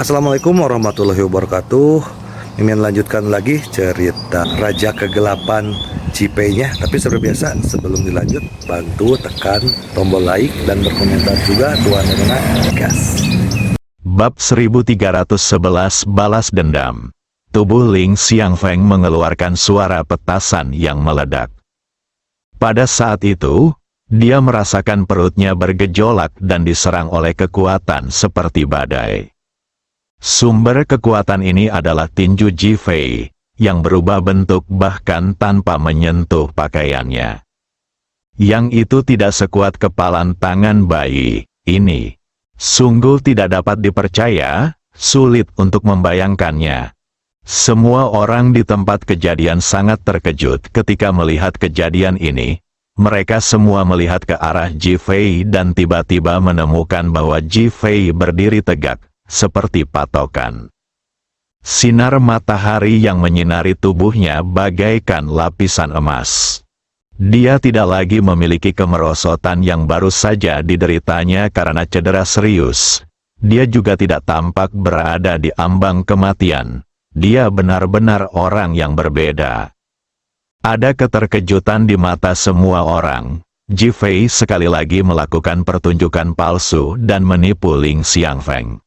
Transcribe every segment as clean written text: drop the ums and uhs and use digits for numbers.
Assalamualaikum warahmatullahi wabarakatuh. Mimin lanjutkan lagi cerita Raja Kegelapan Cipenya. Tapi seperti biasa, sebelum dilanjut, bantu tekan tombol like dan berkomentar juga. Tuan Rena, gas. Bab 1311 Balas Dendam. Tubuh Ling Xiangfeng mengeluarkan suara petasan yang meledak. Pada saat itu, dia merasakan perutnya bergejolak dan diserang oleh kekuatan seperti badai. Sumber kekuatan ini adalah tinju Ji Fei, yang berubah bentuk bahkan tanpa menyentuh pakaiannya. Yang itu tidak sekuat kepalan tangan bayi ini. Sungguh tidak dapat dipercaya, sulit untuk membayangkannya. Semua orang di tempat kejadian sangat terkejut ketika melihat kejadian ini. Mereka semua melihat ke arah Ji Fei dan tiba-tiba menemukan bahwa Ji Fei berdiri tegak, seperti patokan. Sinar matahari yang menyinari tubuhnya bagaikan lapisan emas. Dia tidak lagi memiliki kemerosotan yang baru saja dideritanya karena cedera serius. Dia juga tidak tampak berada di ambang kematian. Dia benar-benar orang yang berbeda. Ada keterkejutan di mata semua orang. Ji Fei sekali lagi melakukan pertunjukan palsu dan menipu Ling Xiangfeng.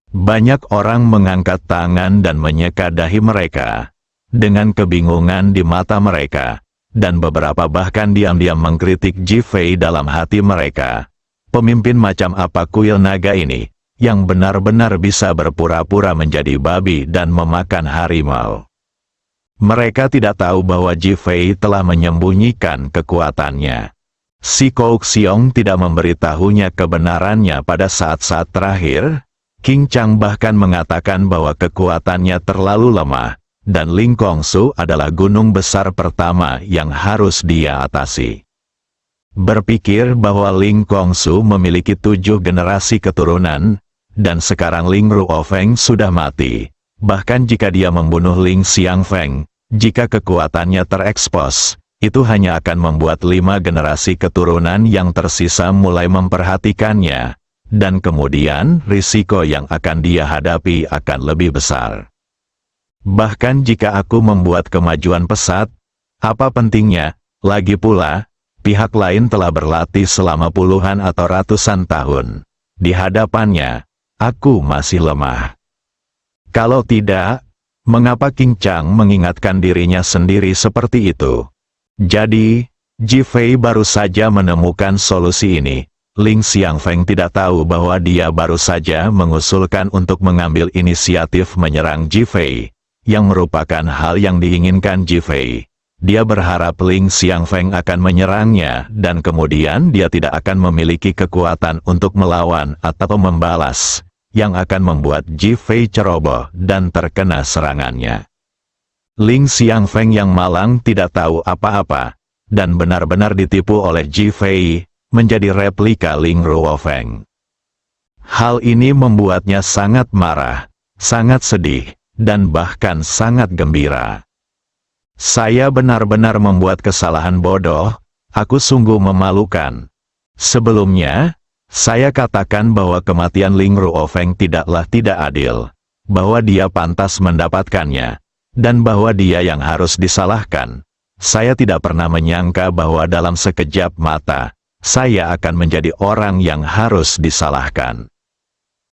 Banyak orang mengangkat tangan dan menyeka dahi mereka, dengan kebingungan di mata mereka, dan beberapa bahkan diam-diam mengkritik Ji Fei dalam hati mereka. Pemimpin macam apa kuil naga ini, yang benar-benar bisa berpura-pura menjadi babi dan memakan harimau. Mereka tidak tahu bahwa Ji Fei telah menyembunyikan kekuatannya. Si Kou Xiong tidak memberitahunya kebenarannya pada saat-saat terakhir. King Chang bahkan mengatakan bahwa kekuatannya terlalu lemah, dan Ling Kongsu adalah gunung besar pertama yang harus dia atasi. Berpikir bahwa Ling Kongsu memiliki 7 generasi keturunan, dan sekarang Ling Ruofeng sudah mati. Bahkan jika dia membunuh Ling Xiangfeng, jika kekuatannya terekspos, itu hanya akan membuat 5 generasi keturunan yang tersisa mulai memperhatikannya. Dan kemudian, risiko yang akan dia hadapi akan lebih besar. Bahkan jika aku membuat kemajuan pesat, apa pentingnya? Lagi pula, pihak lain telah berlatih selama puluhan atau ratusan tahun. Di hadapannya, aku masih lemah. Kalau tidak, mengapa King Chang mengingatkan dirinya sendiri seperti itu? Jadi, Ji Fei baru saja menemukan solusi ini. Ling Xiangfeng tidak tahu bahwa dia baru saja mengusulkan untuk mengambil inisiatif menyerang Ji Fei, yang merupakan hal yang diinginkan Ji Fei. Dia berharap Ling Xiangfeng akan menyerangnya, dan kemudian dia tidak akan memiliki kekuatan untuk melawan atau membalas, yang akan membuat Ji Fei ceroboh dan terkena serangannya. Ling Xiangfeng yang malang tidak tahu apa-apa, dan benar-benar ditipu oleh Ji Fei, menjadi replika Ling Ruofeng. Hal ini membuatnya sangat marah, sangat sedih, dan bahkan sangat gembira. Saya benar-benar membuat kesalahan bodoh, aku sungguh memalukan. Sebelumnya, saya katakan bahwa kematian Ling Ruofeng tidaklah tidak adil, bahwa dia pantas mendapatkannya, dan bahwa dia yang harus disalahkan. Saya tidak pernah menyangka bahwa dalam sekejap mata, saya akan menjadi orang yang harus disalahkan.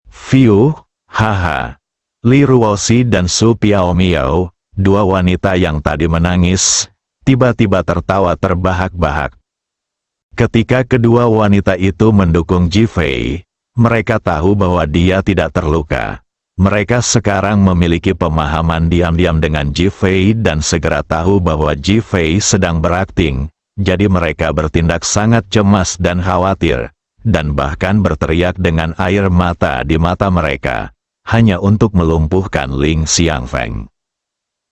Fiu, haha. Li Ruoxi dan Su Piaomiao, 2 wanita yang tadi menangis, tiba-tiba tertawa terbahak-bahak. Ketika kedua wanita itu mendukung Ji Fei, mereka tahu bahwa dia tidak terluka. Mereka sekarang memiliki pemahaman diam-diam dengan Ji Fei dan segera tahu bahwa Ji Fei sedang berakting. Jadi mereka bertindak sangat cemas dan khawatir, dan bahkan berteriak dengan air mata di mata mereka, hanya untuk melumpuhkan Ling Xiangfeng.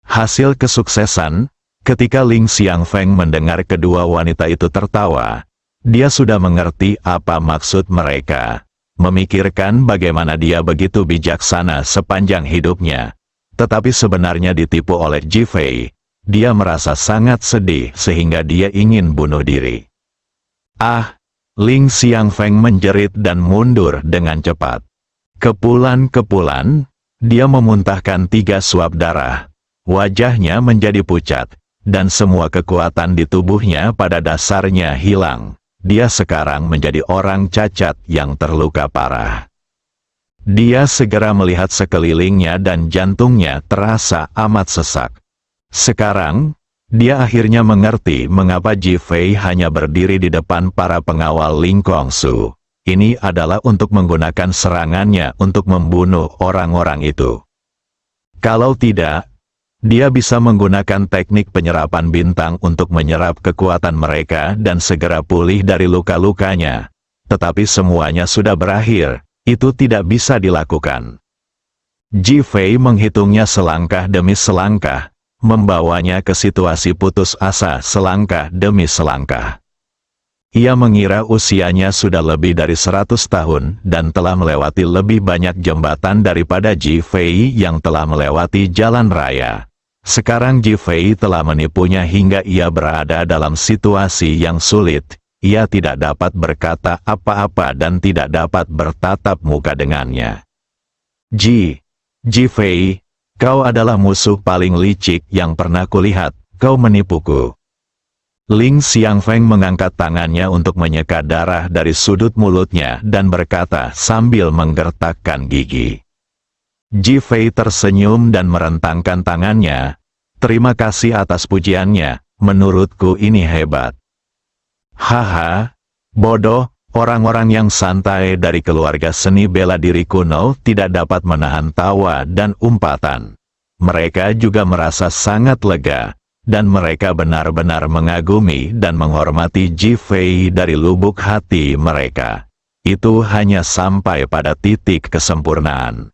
Hasil kesuksesan, ketika Ling Xiangfeng mendengar kedua wanita itu tertawa, dia sudah mengerti apa maksud mereka, memikirkan bagaimana dia begitu bijaksana sepanjang hidupnya, tetapi sebenarnya ditipu oleh Ji Fei. Dia merasa sangat sedih sehingga dia ingin bunuh diri. Ah, Ling Xiangfeng menjerit dan mundur dengan cepat. Kepulan-kepulan, dia memuntahkan 3 suap darah. Wajahnya menjadi pucat, dan semua kekuatan di tubuhnya pada dasarnya hilang. Dia sekarang menjadi orang cacat yang terluka parah. Dia segera melihat sekelilingnya dan jantungnya terasa amat sesak. Sekarang, dia akhirnya mengerti mengapa Ji Fei hanya berdiri di depan para pengawal Ling Kongsu. Ini adalah untuk menggunakan serangannya untuk membunuh orang-orang itu. Kalau tidak, dia bisa menggunakan teknik penyerapan bintang untuk menyerap kekuatan mereka dan segera pulih dari luka-lukanya. Tetapi semuanya sudah berakhir, itu tidak bisa dilakukan. Ji Fei menghitungnya selangkah demi selangkah, membawanya ke situasi putus asa selangkah demi selangkah. Ia mengira usianya sudah lebih dari 100 tahun dan telah melewati lebih banyak jembatan daripada Ji Fei yang telah melewati jalan raya. Sekarang Ji Fei telah menipunya hingga ia berada dalam situasi yang sulit. Ia tidak dapat berkata apa-apa dan tidak dapat bertatap muka dengannya. Ji Fei, kau adalah musuh paling licik yang pernah kulihat, kau menipuku. Ling Xiangfeng mengangkat tangannya untuk menyeka darah dari sudut mulutnya dan berkata sambil menggertakkan gigi. Ji Fei tersenyum dan merentangkan tangannya. Terima kasih atas pujiannya, menurutku ini hebat. Haha, bodoh, orang-orang yang santai dari keluarga seni bela diri kuno tidak dapat menahan tawa dan umpatan. Mereka juga merasa sangat lega. Dan mereka benar-benar mengagumi dan menghormati Ji Fei dari lubuk hati mereka. Itu hanya sampai pada titik kesempurnaan.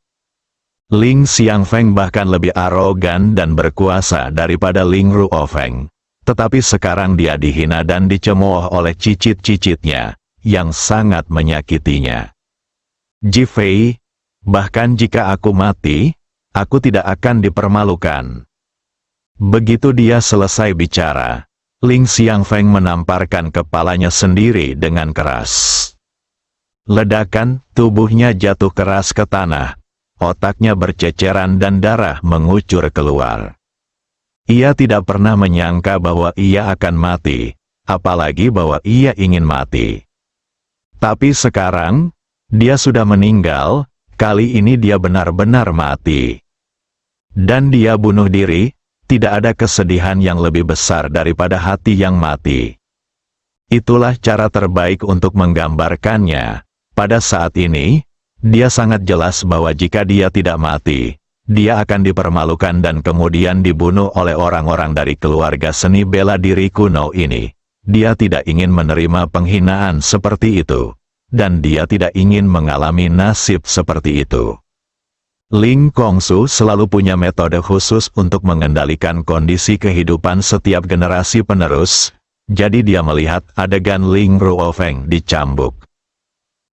Ling Xiangfeng bahkan lebih arogan dan berkuasa daripada Ling Ruofeng. Tetapi sekarang dia dihina dan dicemooh oleh cicit-cicitnya, yang sangat menyakitinya. Ji Fei, bahkan jika aku mati, aku tidak akan dipermalukan. Begitu dia selesai bicara, Ling Xiangfeng menamparkan kepalanya sendiri dengan keras. Ledakan, tubuhnya jatuh keras ke tanah, otaknya berceceran dan darah mengucur keluar. Ia tidak pernah menyangka bahwa ia akan mati, apalagi bahwa ia ingin mati. Tapi sekarang, dia sudah meninggal, kali ini dia benar-benar mati. Dan dia bunuh diri. Tidak ada kesedihan yang lebih besar daripada hati yang mati. Itulah cara terbaik untuk menggambarkannya. Pada saat ini, dia sangat jelas bahwa jika dia tidak mati, dia akan dipermalukan dan kemudian dibunuh oleh orang-orang dari keluarga seni bela diri kuno ini. Dia tidak ingin menerima penghinaan seperti itu, dan dia tidak ingin mengalami nasib seperti itu. Ling Kongsu selalu punya metode khusus untuk mengendalikan kondisi kehidupan setiap generasi penerus, jadi dia melihat adegan Ling Ruofeng dicambuk.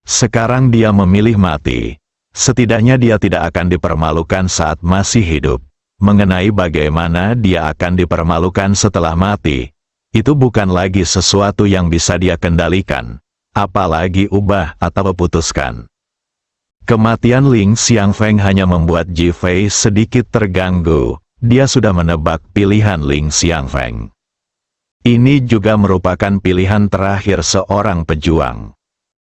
Sekarang dia memilih mati. Setidaknya dia tidak akan dipermalukan saat masih hidup. Mengenai bagaimana dia akan dipermalukan setelah mati, itu bukan lagi sesuatu yang bisa dia kendalikan, apalagi ubah atau putuskan. Kematian Ling Xiangfeng hanya membuat Ji Fei sedikit terganggu. Dia sudah menebak pilihan Ling Xiangfeng. Ini juga merupakan pilihan terakhir seorang pejuang.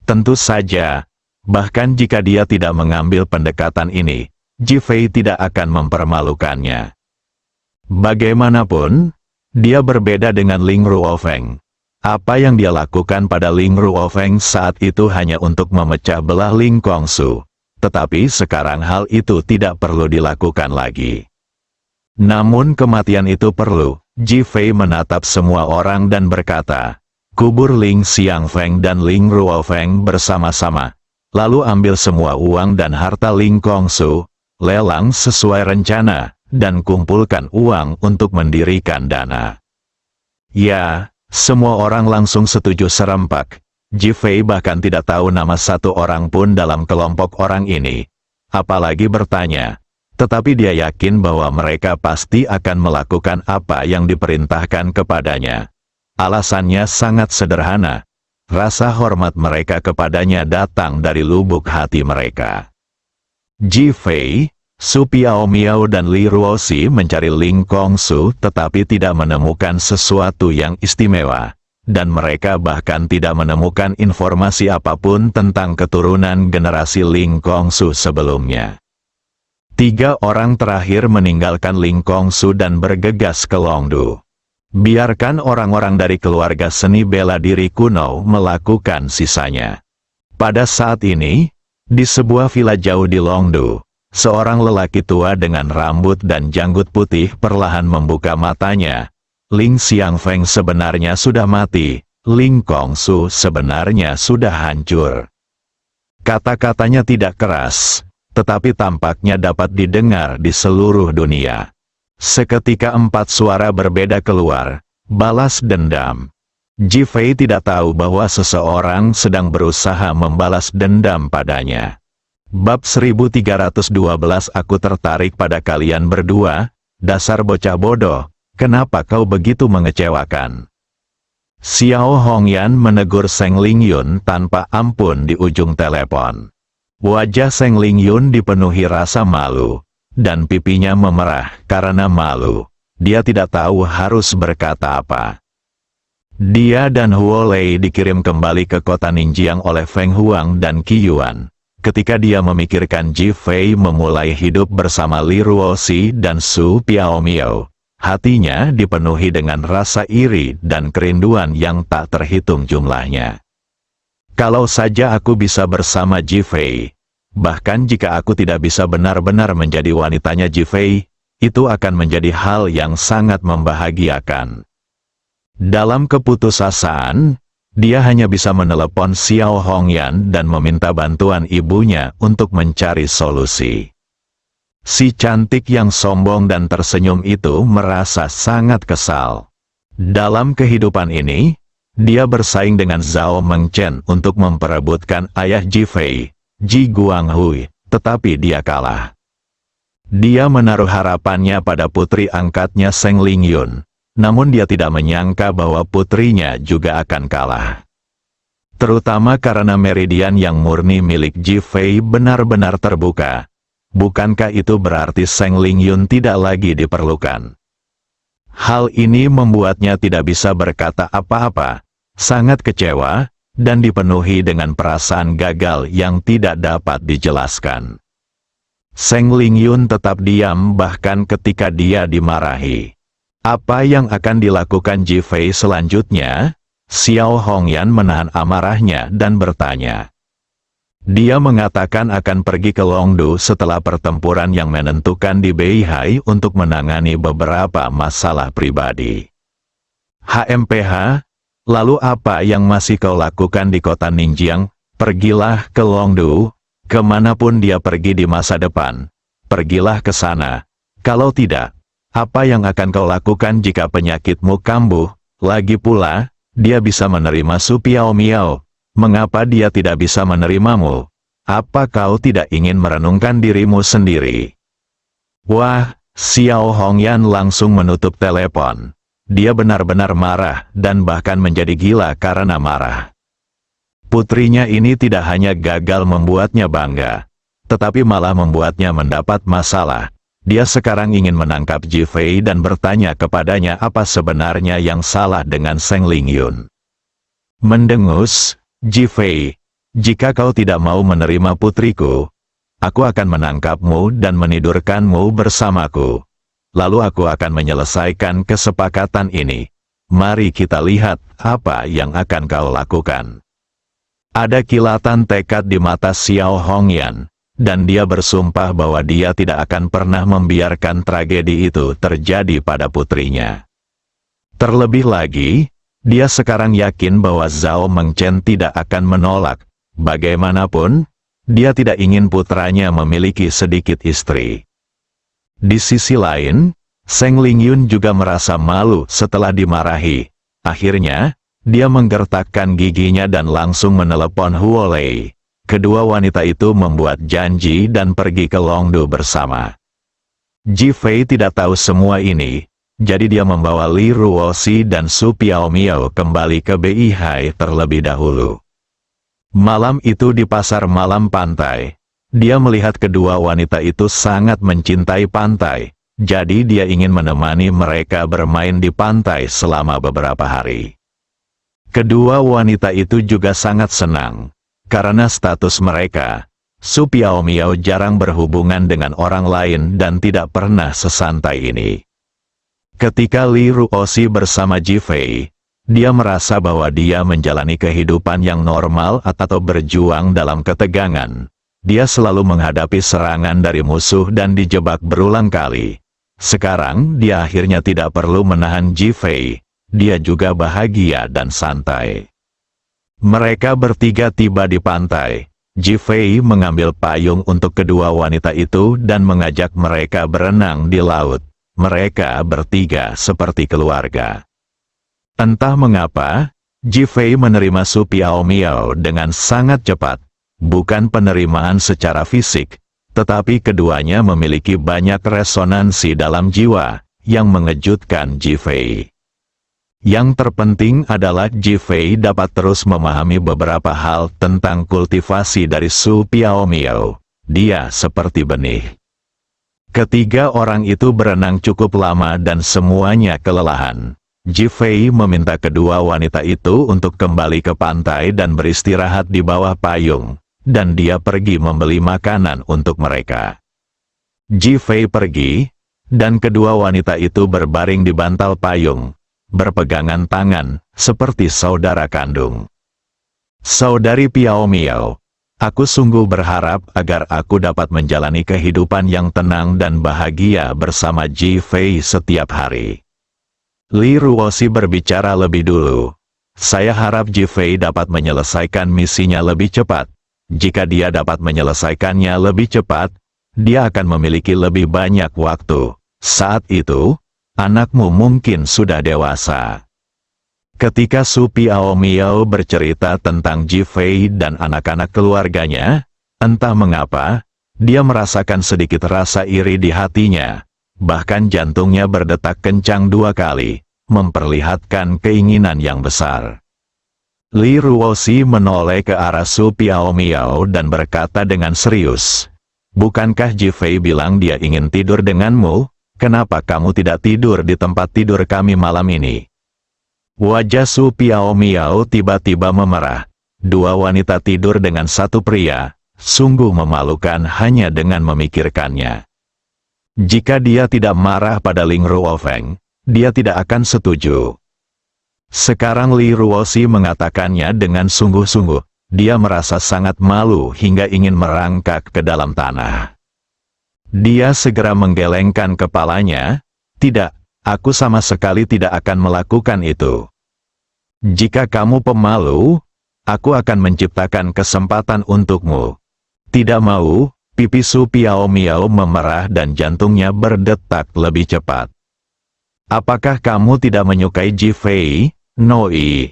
Tentu saja, bahkan jika dia tidak mengambil pendekatan ini, Ji Fei tidak akan mempermalukannya. Bagaimanapun, dia berbeda dengan Ling Ruofeng. Apa yang dia lakukan pada Ling Ruofeng saat itu hanya untuk memecah belah Ling Kongsu. Tetapi sekarang hal itu tidak perlu dilakukan lagi. Namun kematian itu perlu. Ji Fei menatap semua orang dan berkata, kubur Ling Xiangfeng dan Ling Ruofeng bersama-sama. Lalu ambil semua uang dan harta Ling Kongsu, lelang sesuai rencana, dan kumpulkan uang untuk mendirikan dana. Ya, semua orang langsung setuju serempak. Ji Fei bahkan tidak tahu nama satu orang pun dalam kelompok orang ini, apalagi bertanya, tetapi dia yakin bahwa mereka pasti akan melakukan apa yang diperintahkan kepadanya. Alasannya sangat sederhana, rasa hormat mereka kepadanya datang dari lubuk hati mereka. Ji Fei, Su Piaomiao dan Li Ruoxi mencari Ling Kongsu tetapi tidak menemukan sesuatu yang istimewa, dan mereka bahkan tidak menemukan informasi apapun tentang keturunan generasi Ling Kongsu sebelumnya. 3 orang terakhir meninggalkan Ling Kongsu dan bergegas ke Longdu. Biarkan orang-orang dari keluarga seni bela diri kuno melakukan sisanya. Pada saat ini, di sebuah villa jauh di Longdu, seorang lelaki tua dengan rambut dan janggut putih perlahan membuka matanya. Ling Xiangfeng sebenarnya sudah mati, Ling Kongsu sebenarnya sudah hancur. Kata-katanya tidak keras, tetapi tampaknya dapat didengar di seluruh dunia. Seketika 4 suara berbeda keluar, balas dendam. Ji Fei tidak tahu bahwa seseorang sedang berusaha membalas dendam padanya. Bab 1312. Aku tertarik pada kalian berdua, dasar bocah bodoh, kenapa kau begitu mengecewakan? Xiao Hongyan menegur Seng Lingyun tanpa ampun di ujung telepon. Wajah Seng Lingyun dipenuhi rasa malu, dan pipinya memerah karena malu. Dia tidak tahu harus berkata apa. Dia dan Huo Lei dikirim kembali ke kota Ninjiang oleh Feng Huang dan Qi Yuan. Ketika dia memikirkan Ji Fei memulai hidup bersama Li Ruoxi dan Su Piaomiao, hatinya dipenuhi dengan rasa iri dan kerinduan yang tak terhitung jumlahnya. Kalau saja aku bisa bersama Ji Fei, bahkan jika aku tidak bisa benar-benar menjadi wanitanya Ji Fei, itu akan menjadi hal yang sangat membahagiakan. Dalam keputusasaan, dia hanya bisa menelepon Xiao Hongyan dan meminta bantuan ibunya untuk mencari solusi. Si cantik yang sombong dan tersenyum itu merasa sangat kesal. Dalam kehidupan ini, dia bersaing dengan Zhao Mengchen untuk memperebutkan ayah Ji Fei, Ji Guanghui, tetapi dia kalah. Dia menaruh harapannya pada putri angkatnya Seng Lingyun, namun dia tidak menyangka bahwa putrinya juga akan kalah. Terutama karena meridian yang murni milik Ji Fei benar-benar terbuka. Bukankah itu berarti Seng Lingyun tidak lagi diperlukan? Hal ini membuatnya tidak bisa berkata apa-apa, sangat kecewa, dan dipenuhi dengan perasaan gagal yang tidak dapat dijelaskan. Seng Lingyun tetap diam bahkan ketika dia dimarahi. Apa yang akan dilakukan Ji Fei selanjutnya? Xiao Hongyan menahan amarahnya dan bertanya. Dia mengatakan akan pergi ke Longdu setelah pertempuran yang menentukan di Beihai untuk menangani beberapa masalah pribadi. HMPH, lalu apa yang masih kau lakukan di kota Ninjiang? Pergilah ke Longdu, kemanapun dia pergi di masa depan. Pergilah ke sana. Kalau tidak, apa yang akan kau lakukan jika penyakitmu kambuh? Lagi pula, dia bisa menerima Su Piaomiao. Mengapa dia tidak bisa menerimamu? Apa kau tidak ingin merenungkan dirimu sendiri? Wah, Xiao Hongyan langsung menutup telepon. Dia benar-benar marah dan bahkan menjadi gila karena marah. Putrinya ini tidak hanya gagal membuatnya bangga, tetapi malah membuatnya mendapat masalah. Dia sekarang ingin menangkap Ji Fei dan bertanya kepadanya apa sebenarnya yang salah dengan Seng Lingyun. Mendengus, Ji Fei, jika kau tidak mau menerima putriku, aku akan menangkapmu dan menidurkanmu bersamaku. Lalu aku akan menyelesaikan kesepakatan ini. Mari kita lihat apa yang akan kau lakukan. Ada kilatan tekad di mata Xiao Hongyan, dan dia bersumpah bahwa dia tidak akan pernah membiarkan tragedi itu terjadi pada putrinya. Terlebih lagi, dia sekarang yakin bahwa Zhao Mengchen tidak akan menolak. Bagaimanapun, dia tidak ingin putranya memiliki sedikit istri. Di sisi lain, Seng Lingyun juga merasa malu setelah dimarahi. Akhirnya, dia menggertakkan giginya dan langsung menelepon Huo Lei. Kedua wanita itu membuat janji dan pergi ke Longdu bersama. Ji Fei tidak tahu semua ini, jadi dia membawa Li Ruoxi dan Su Piaomiao kembali ke Beihai terlebih dahulu. Malam itu di pasar malam pantai, Dia melihat kedua wanita itu sangat mencintai pantai, jadi dia ingin menemani mereka bermain di pantai selama beberapa hari. Kedua wanita itu juga sangat senang, karena status mereka, Su Piaomiao jarang berhubungan dengan orang lain dan tidak pernah sesantai ini. Ketika Li Ruoxi bersama Ji Fei, dia merasa bahwa dia menjalani kehidupan yang normal atau berjuang dalam ketegangan. Dia selalu menghadapi serangan dari musuh dan dijebak berulang kali. Sekarang dia akhirnya tidak perlu menahan Ji Fei. Dia juga bahagia dan santai. Mereka bertiga tiba di pantai. Ji Fei mengambil payung untuk kedua wanita itu dan mengajak mereka berenang di laut. Mereka bertiga seperti keluarga. Entah mengapa, Ji Fei menerima Su Piaomiao dengan sangat cepat. Bukan penerimaan secara fisik, tetapi keduanya memiliki banyak resonansi dalam jiwa, yang mengejutkan Ji Fei. Yang terpenting adalah Ji Fei dapat terus memahami beberapa hal tentang kultivasi dari Su Piaomiao. Dia seperti benih. Ketiga orang itu berenang cukup lama dan semuanya kelelahan. Ji Fei meminta kedua wanita itu untuk kembali ke pantai dan beristirahat di bawah payung, dan dia pergi membeli makanan untuk mereka. Ji Fei pergi, dan kedua wanita itu berbaring di bantal payung, berpegangan tangan, seperti saudara kandung. Saudari Piaomiao, aku sungguh berharap agar aku dapat menjalani kehidupan yang tenang dan bahagia bersama Ji Fei setiap hari. Li Ruoxi berbicara lebih dulu. Saya harap Ji Fei dapat menyelesaikan misinya lebih cepat. Jika dia dapat menyelesaikannya lebih cepat, dia akan memiliki lebih banyak waktu. Saat itu, anakmu mungkin sudah dewasa. Ketika Su Piaomiao bercerita tentang Ji Fei dan anak-anak keluarganya, entah mengapa, dia merasakan sedikit rasa iri di hatinya. Bahkan jantungnya berdetak kencang 2 kali, memperlihatkan keinginan yang besar. Li Ruoxi menoleh ke arah Su Piaomiao dan berkata dengan serius, "Bukankah Ji Fei bilang dia ingin tidur denganmu? Kenapa kamu tidak tidur di tempat tidur kami malam ini?" Wajah Su Piaomiao tiba-tiba memerah. 2 wanita tidur dengan 1 pria, sungguh memalukan hanya dengan memikirkannya. Jika dia tidak marah pada Ling Ruofeng, dia tidak akan setuju. Sekarang Li Ruoxi mengatakannya dengan sungguh-sungguh. Dia merasa sangat malu hingga ingin merangkak ke dalam tanah. Dia segera menggelengkan kepalanya. "Tidak, aku sama sekali tidak akan melakukan itu. Jika kamu pemalu, aku akan menciptakan kesempatan untukmu." "Tidak mau." Pipi Su Piaomiao memerah dan jantungnya berdetak lebih cepat. "Apakah kamu tidak menyukai Ji Fei, Noi?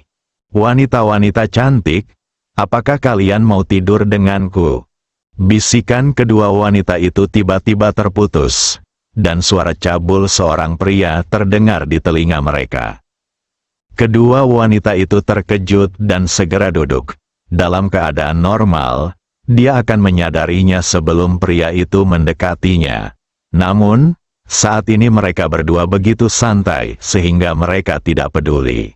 Wanita-wanita cantik, apakah kalian mau tidur denganku?" Bisikan kedua wanita itu tiba-tiba terputus, dan suara cabul seorang pria terdengar di telinga mereka. Kedua wanita itu terkejut dan segera duduk. Dalam keadaan normal, dia akan menyadarinya sebelum pria itu mendekatinya. Namun, saat ini mereka berdua begitu santai sehingga mereka tidak peduli.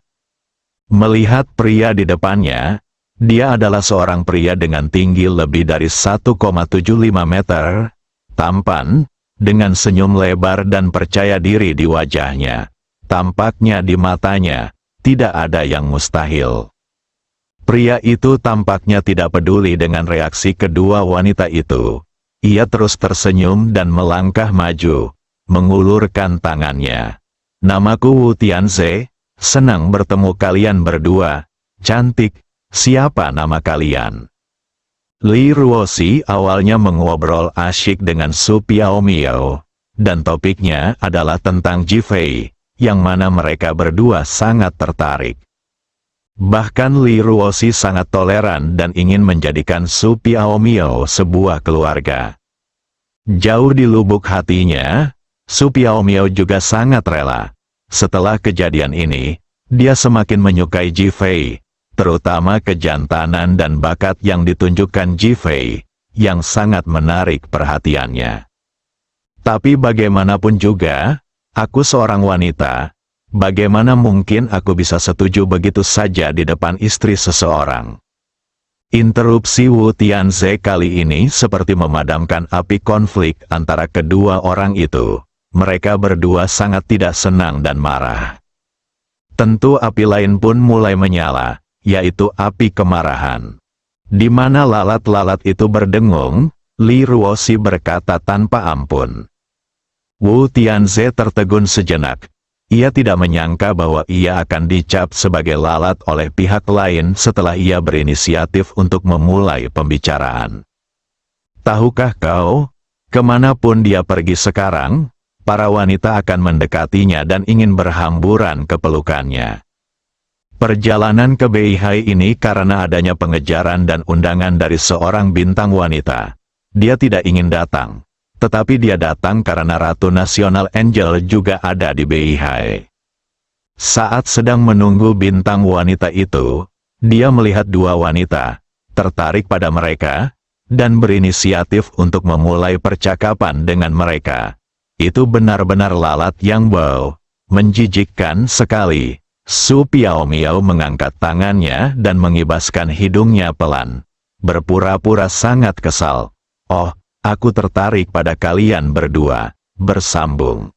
Melihat pria di depannya, dia adalah seorang pria dengan tinggi lebih dari 1,75 meter, tampan, dengan senyum lebar dan percaya diri di wajahnya. Tampaknya di matanya, tidak ada yang mustahil. Pria itu tampaknya tidak peduli dengan reaksi kedua wanita itu. Ia terus tersenyum dan melangkah maju, mengulurkan tangannya. "Namaku Wu Tianze, senang bertemu kalian berdua. Cantik, siapa nama kalian?" Li Ruoxi awalnya mengobrol asyik dengan Su Piaomiao, dan topiknya adalah tentang Ji Fei, yang mana mereka berdua sangat tertarik. Bahkan Li Ruoxi sangat toleran dan ingin menjadikan Su Piaomiao sebuah keluarga. Jauh di lubuk hatinya, Su Piaomiao juga sangat rela. Setelah kejadian ini, dia semakin menyukai Ji Fei, terutama kejantanan dan bakat yang ditunjukkan Ji Fei. yang sangat menarik perhatiannya. Tapi bagaimanapun juga, aku seorang wanita, bagaimana mungkin aku bisa setuju begitu saja di depan istri seseorang? Interupsi Wu Tianze kali ini seperti memadamkan api konflik antara kedua orang itu. Mereka berdua sangat tidak senang dan marah. Tentu api lain pun mulai menyala, yaitu api kemarahan. Di mana lalat-lalat itu berdengung, Li Ruoxi berkata tanpa ampun. Wu Tianze tertegun sejenak. Ia tidak menyangka bahwa ia akan dicap sebagai lalat oleh pihak lain setelah ia berinisiatif untuk memulai pembicaraan. Tahukah kau, kemanapun dia pergi sekarang, para wanita akan mendekatinya dan ingin berhamburan ke pelukannya. Perjalanan ke Beihai ini karena adanya pengejaran dan undangan dari seorang bintang wanita. Dia tidak ingin datang, tetapi dia datang karena Ratu Nasional Angel juga ada di Beihai. Saat sedang menunggu bintang wanita itu, dia melihat dua wanita, tertarik pada mereka, dan berinisiatif untuk memulai percakapan dengan mereka. Itu benar-benar lalat yang wow, menjijikkan sekali. Su Piaomiao mengangkat tangannya dan mengibaskan hidungnya pelan. Berpura-pura sangat kesal. Oh, aku tertarik pada kalian berdua, bersambung.